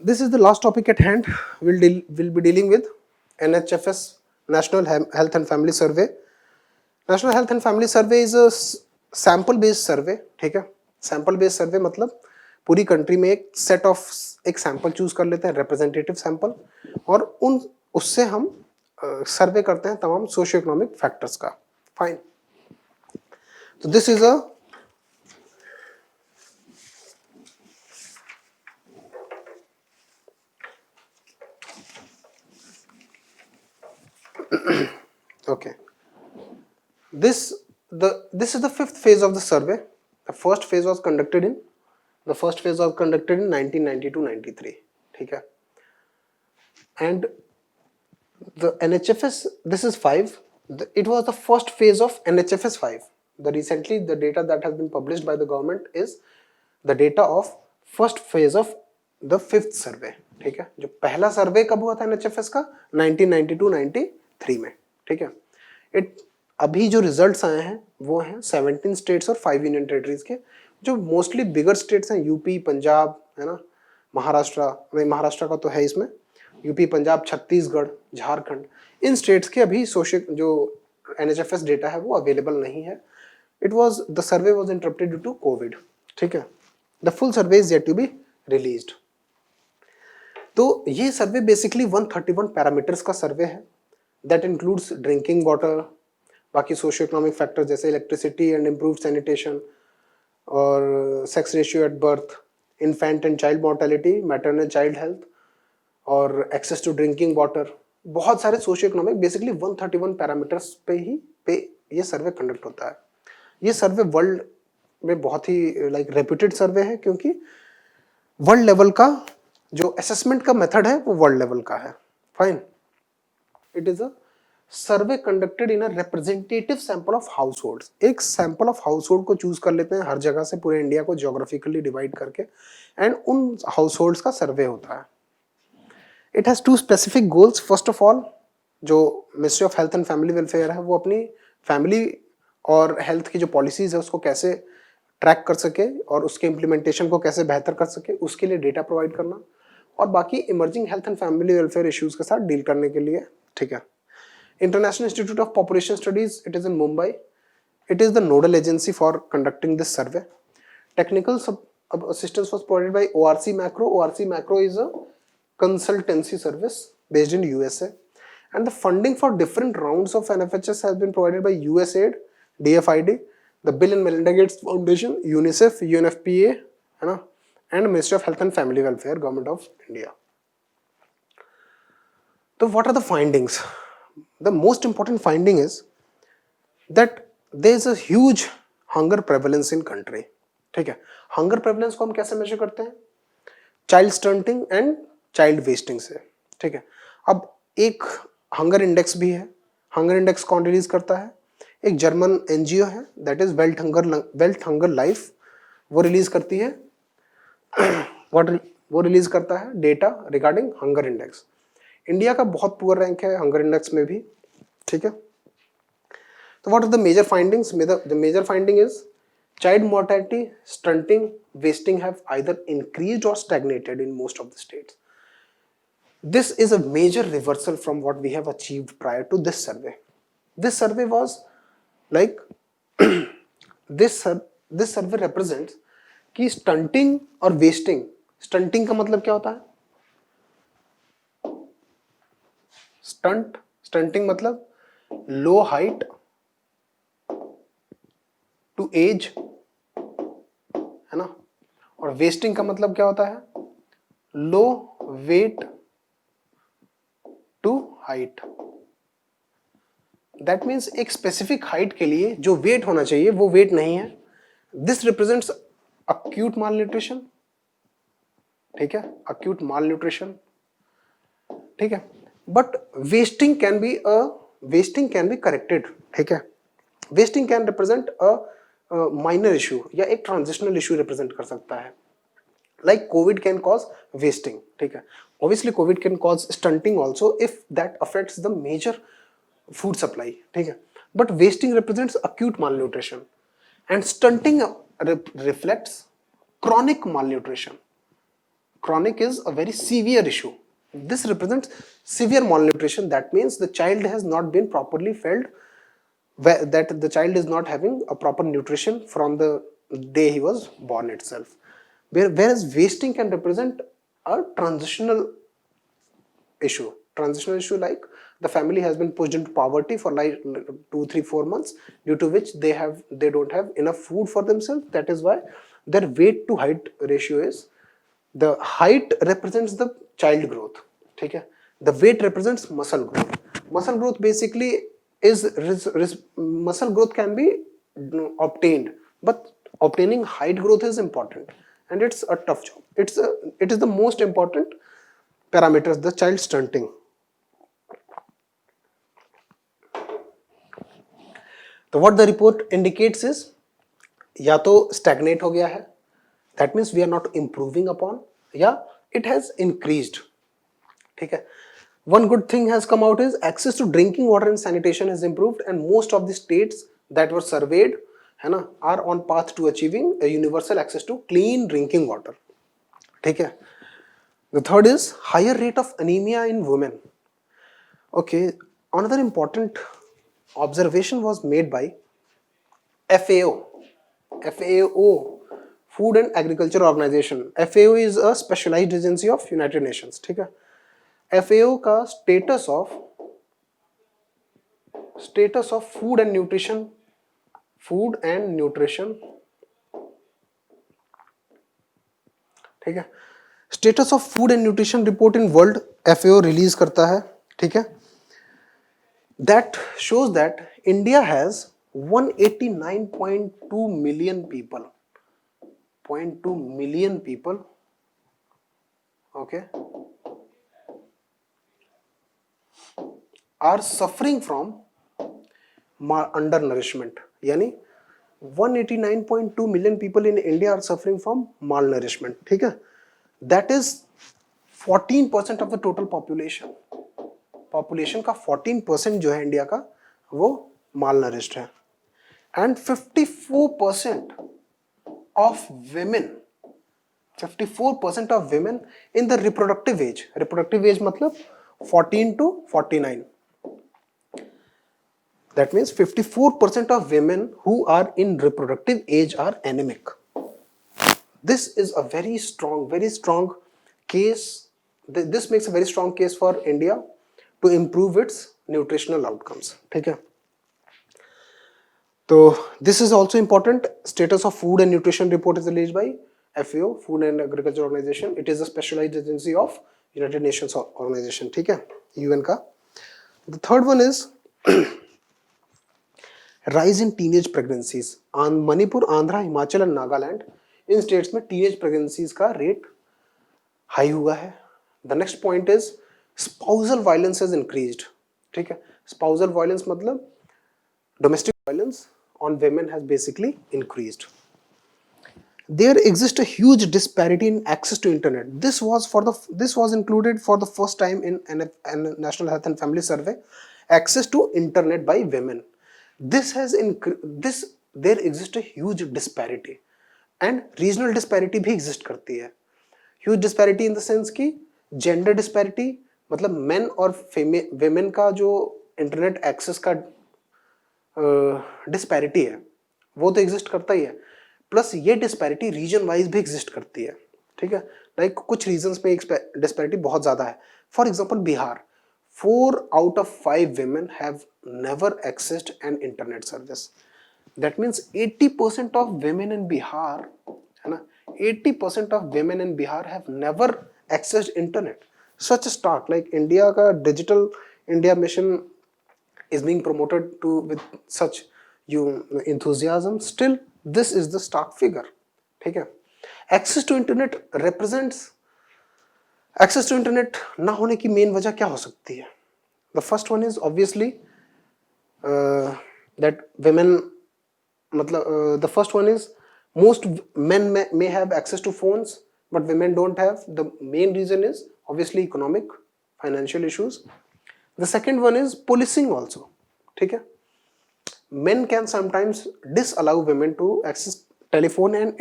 this is the last topic at hand. We'll be dealing with NHFS, National Health and Family Survey. National Health and Family Survey is a sample based survey. ठीक है, sample based सर्वे मतलब पूरी country में एक sample choose कर लेते हैं, representative sample, और उससे हम सर्वे करते हैं तमाम सोशियो इकोनॉमिक फैक्टर्स का. फाइन. तो this is a okay. This is the fifth phase of the survey. The first phase was conducted in 1992-93. ठीक है. And the NHFS, this is 5. It was the first phase of NHFS 5. The data that has been published by the government is the data of first phase of the fifth survey. ठीक है. जो पहला सर्वे कब हुआ था NHFS का? 1992-93 में. ठीक है. अभी जो रिजल्ट्स आए हैं वो हैं 17 स्टेट्स और 5 यूनियन टेरिटरीज के, जो मोस्टली बिगर स्टेट्स हैं. यूपी, पंजाब, है ना, महाराष्ट्र का तो है इसमें, यूपी, पंजाब, छत्तीसगढ़, झारखंड, इन स्टेट्स के अभी सोशल जो NHFS डेटा है वो अवेलेबल नहीं है. The survey was interrupted due to Covid. ठीक है. The full survey is yet to be released. तो ये सर्वे बेसिकली 131 पैरामीटर्स का सर्वे है. दैट इंक्लूड्स ड्रिंकिंग वाटर, बाकी सोशियो इकोनॉमिक फैक्टर्स जैसे इलेक्ट्रिसिटी एंड इम्प्रूव्ड सैनिटेशन, और sex ratio at birth, infant and child mortality, maternal child health, और access to drinking water. बहुत सारे सोशियो इकोनॉमिक, बेसिकली 131 पैरामीटर्स पे ये survey conduct होता है. ये सर्वे वर्ल्ड में बहुत ही रेप्यूटेड सर्वे है, क्योंकि वर्ल्ड लेवल का जो असेसमेंट का मेथड है वो वर्ल्ड लेवल का है. Fine. It is a survey conducted in a representative sample of households. एक सैंपल ऑफ हाउसहोल्ड को चूज कर लेते हैं हर जगह से, पूरे इंडिया को ज्योग्राफिकली डिवाइड करके, एंड उन हाउसहोल्ड्स का सर्वे होता है. It has 2 specific goals. First of all, जो ministry of health and family welfare है वो अपनी फैमिली और हेल्थ की जो पॉलिसीज है उसको कैसे ट्रैक कर सके और उसके इम्प्लीमेंटेशन को कैसे बेहतर कर सके, उसके लिए डेटा प्रोवाइड करना, और बाकी emerging health and family welfare issues के साथ डील करने के लिए. ठीक है. International Institute of Population Studies, it is in Mumbai. It is the nodal agency for conducting this survey. Technical assistance was provided by ORC Macro. ORC Macro is a consultancy service based in USA. And the funding for different rounds of NFHS has been provided by USAID, DFID, the Bill and Melinda Gates Foundation, UNICEF, UNFPA, and Ministry of Health and Family Welfare, Government of India. So what are the findings? The most important finding is that there is a huge hunger prevalence in country. ठीक है. Hunger prevalence को हम कैसे major करते हैं? Child stunting and child wasting से. ठीक है. अब एक हंगर इंडेक्स भी है. हंगर इंडेक्स कौन रिलीज करता है? एक जर्मन एनजीओ है, that is wealth hunger life. वो रिलीज करती है वो रिलीज करता है data regarding hunger index. India का बहुत पुअर रैंक है हंगर इंडेक्स में भी. ठीक है. तो what are the major findings? The major finding is child mortality, stunting, wasting have either increased or stagnated in most of the states. This is a major reversal from what we have achieved prior to this survey. This survey was like this survey represents कि stunting और wasting. Stunting का मतलब क्या होता है? Stunting मतलब लो height to as, है ना. और वेस्टिंग का मतलब क्या होता है? Low weight to height. That means एक स्पेसिफिक हाइट के लिए जो वेट होना चाहिए वो वेट नहीं है. This represents acute mall nutrition. ठीक है. अक्यूट माल न्यूट्रिशन. ठीक है. But wasting can be corrected. ठीक है. Wasting can represent a minor issue या एक ट्रांजिशनल इशू रिप्रेजेंट कर सकता है. Like Covid can cause wasting. ठीक है. Obviously COVID can cause stunting also if that affects the major food supply. ठीक है. But wasting represents acute malnutrition and stunting reflects chronic malnutrition. chronic is a very severe issue. This represents severe malnutrition. That means the child has not been properly fed, that the child is not having a proper nutrition from the day he was born itself. Whereas wasting can represent a transitional issue, like the family has been pushed into poverty for like 2, 3, 4 months, due to which they don't have enough food for themselves. That is why their weight to height ratio is, the height represents the child growth, ठीक है, the weight represents muscle growth. Muscle growth basically is muscle growth can be obtained, but obtaining height growth is important, and it's a tough job. It is the most important parameters, the child stunting. तो what the report indicates is, या तो stagnate हो गया है, that means we are not improving upon, या it has increased. ठीक है. One good thing has come out is access to drinking water and sanitation has improved, and most of the states that were surveyed है ना are on path to achieving a universal access to clean drinking water. ठीक है. The third is higher rate of anemia in women. Okay, another important observation was made by FAO, Food and Agriculture Organization. FAO is a specialized agency of United Nations. ठीक है. FAO का status of food and nutrition, ठीक है, status of food and nutrition report in world FAO release करता है. ठीक है. That shows that India has 189.2 million people, 0.2 million people, okay, are suffering from undernourishment. यानी 189.2 million people in India are suffering from malnourishment. ठीक है. That is 14% of the total population. Population का 14% जो है इंडिया का, वो malnourished है. And 54% of women in the reproductive age मतलब 14 to 49. That means 54% of women who are in reproductive age are anemic. This is a very strong case. This makes a very strong case for India to improve its nutritional outcomes. ठीक है. So this is also important. Status of food and nutrition report is released by FAO, Food and Agriculture Organization. It is a specialized agency of United Nations Organization. ठीक है, UN का. The third one is rise in teenage pregnancies. Manipur, Andhra, Himachal and Nagaland, in states में teenage pregnancies का rate high हुआ है. The next point is spousal violence has increased. ठीक है. Spousal violence मतलब domestic violence on women has basically increased. There exists a huge disparity in access to internet. This was included for the first time in National Health and Family Survey. Access to internet by women. There exists a huge disparity, and regional disparity भी exist करती है. Huge disparity in the sense कि gender disparity मतलब men और women का जो internet access का disparity है वो तो एग्जिस्ट करता ही है, प्लस ये डिस्पैरिटी रीजन वाइज भी एग्जिस्ट करती है. ठीक है. लाइक कुछ रीजन्स में डिस्पैरिटी बहुत ज्यादा है. For example Bihar, 4 out of 5 women have never accessed an internet service. That means 80% of women in Bihar, है ना, 80% of women in Bihar have never accessed internet. Such a stark, like India का digital India mission is being promoted with such enthusiasm. Still this is the stark figure. ठीक है. Access to internet ना होने की main वजह क्या हो सकती है? The first one is obviously that women मतलब the first one is most men may have access to phones but women don't have. The main reason is obviously economic, financial issues. The second one is policing also. ठीक है. Men can sometimes disallow women to access telephone and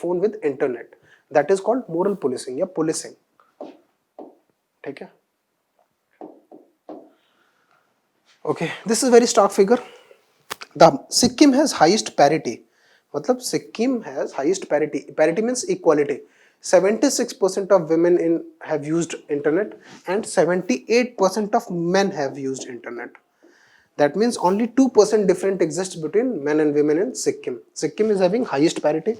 phone with internet. That is called moral policing या policing, ठीक है। Okay, this is very stark figure. The Sikkim has highest parity, मतलब Sikkim has highest parity, parity means equality. 76% of women in have used internet and 78% of men have used internet. That means only 2% difference exists between men and women in Sikkim. Sikkim is having highest parity.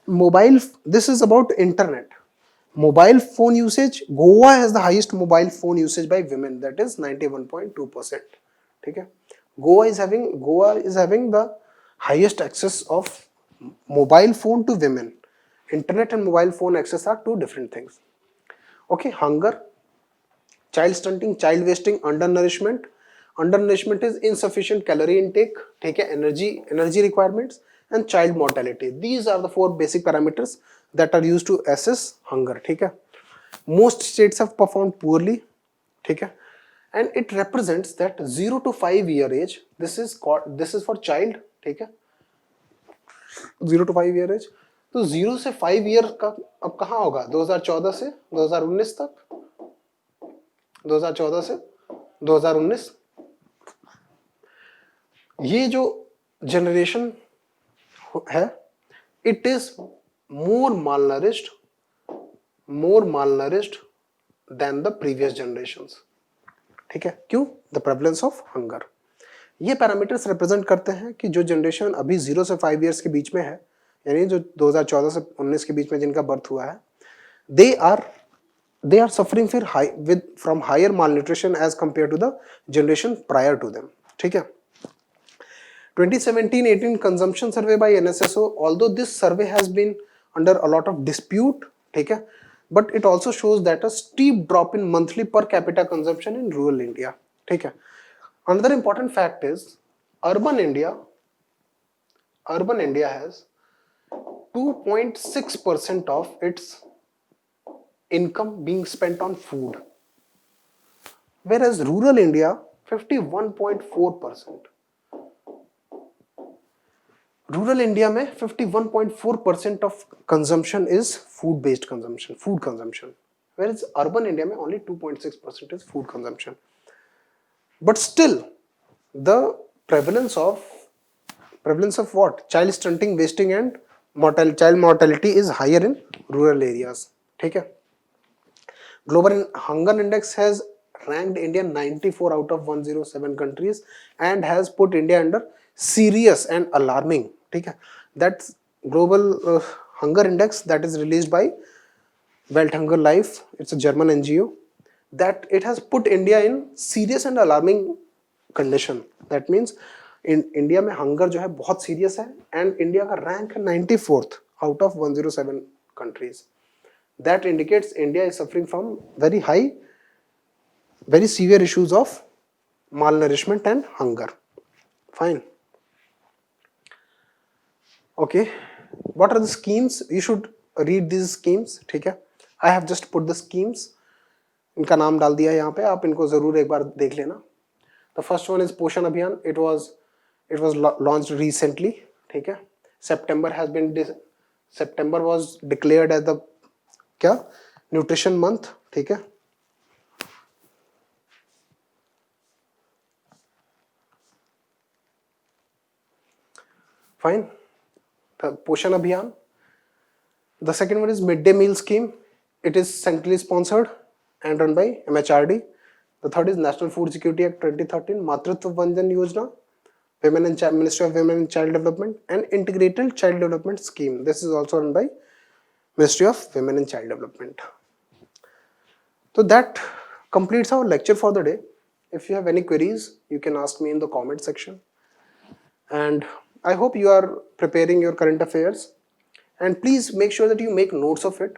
Mobile, this is about internet. Mobile phone usage, Goa has the highest mobile phone usage by women, that is 91.2%. Okay? Goa is having the highest access of mobile phone to women. Internet and mobile phone access are two different things. Okay, hunger, child stunting, child wasting, undernourishment. Undernourishment is insufficient calorie intake, ठीक है, energy requirements, and child mortality. These are the 4 basic parameters that are used to assess hunger, ठीक है. Most states have performed poorly, ठीक है, and it represents that 0 to 5 year age. This is for child, ठीक है, 0 to 5 year age. तो 0 से 5 year का अब कहाँ होगा, 2014 से 2019 तक, 2014 से 2019, ये जो जनरेशन है, it is more malnourished than the previous generations, ठीक है। क्यों? The prevalence of hunger. ये पैरामीटर्स रिप्रेजेंट करते हैं कि जो जनरेशन अभी 0 से 5 ईयर्स के बीच में है, यानी जो 2014 से 19 के बीच में जिनका बर्थ हुआ है, they are suffering from higher malnutrition as compared to the generation prior to them, ठीक है। 2017-18 consumption survey by NSSO, although this survey has been under a lot of dispute, ठीक है, but it also shows that a steep drop in monthly per capita consumption in rural India, ठीक है। Another important fact is urban India has 2.6% of its income being spent on food, whereas rural India 51.4%. Rural India में 51.4% of consumption is food based consumption, food consumption, whereas urban India में only 2.6% is food consumption. But still, the prevalence of what? Child stunting, wasting and child mortality is higher in rural areas. ठीक है? Global Hunger Index has ranked India 94 out of 107 countries and has put India under serious and alarming. ठीक है? That's Global Hunger Index that is released by Welthunger-Life. It's a German NGO. That it has put India in serious and alarming condition. That means in India में hunger जो है बहुत serious है and India का rank है 94th out of 107 countries. That indicates India is suffering from very severe issues of malnourishment and hunger. Fine. Okay, what are the schemes? You should read these schemes, ठीक है। I have just put the schemes, इनका नाम डाल दिया यहाँ पे, आप इनको जरूर एक बार देख लेना। The first one is पोषण अभियान, it was launched recently, ठीक है। September was declared as the क्या न्यूट्रिशन मंथ, ठीक है। फाइन, पोषण अभियान। The second one is midday meal scheme. It is centrally sponsored and run by MHRD. The third is National Food Security Act 2013, Matritva Vandan Yojana, Ministry of Women and Child Development, and Integrated Child Development Scheme. This is also run by Ministry of Women and Child Development. So that completes our lecture for the day. If you have any queries, you can ask me in the comment section. And I hope you are preparing your current affairs. And please make sure that you make notes of it,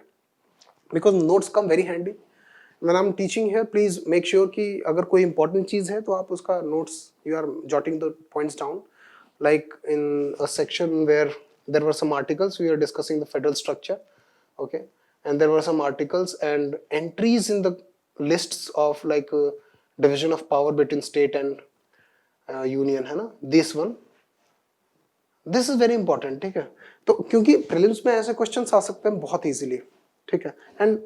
because notes come very handy. When I'm teaching here, please make sure कि अगर कोई important चीज़ है तो आप उसका notes, you are jotting the points down. Like in a section where there were some articles, we are discussing the federal structure, okay, and there were some articles and entries in the lists of like division of power between state and union, है ना, this one. This is very important, ठीक है। तो क्योंकि prelims में ऐसे questions आ सकते हैं बहुत इजीली, ठीक है। And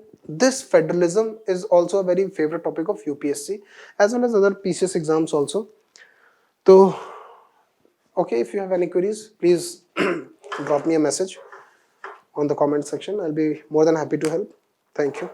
this federalism is also a very favourite topic of UPSC as well as other PCS exams also. तो okay, if you have any queries, please drop me a message on the comment section. I'll be more than happy to help. Thank you.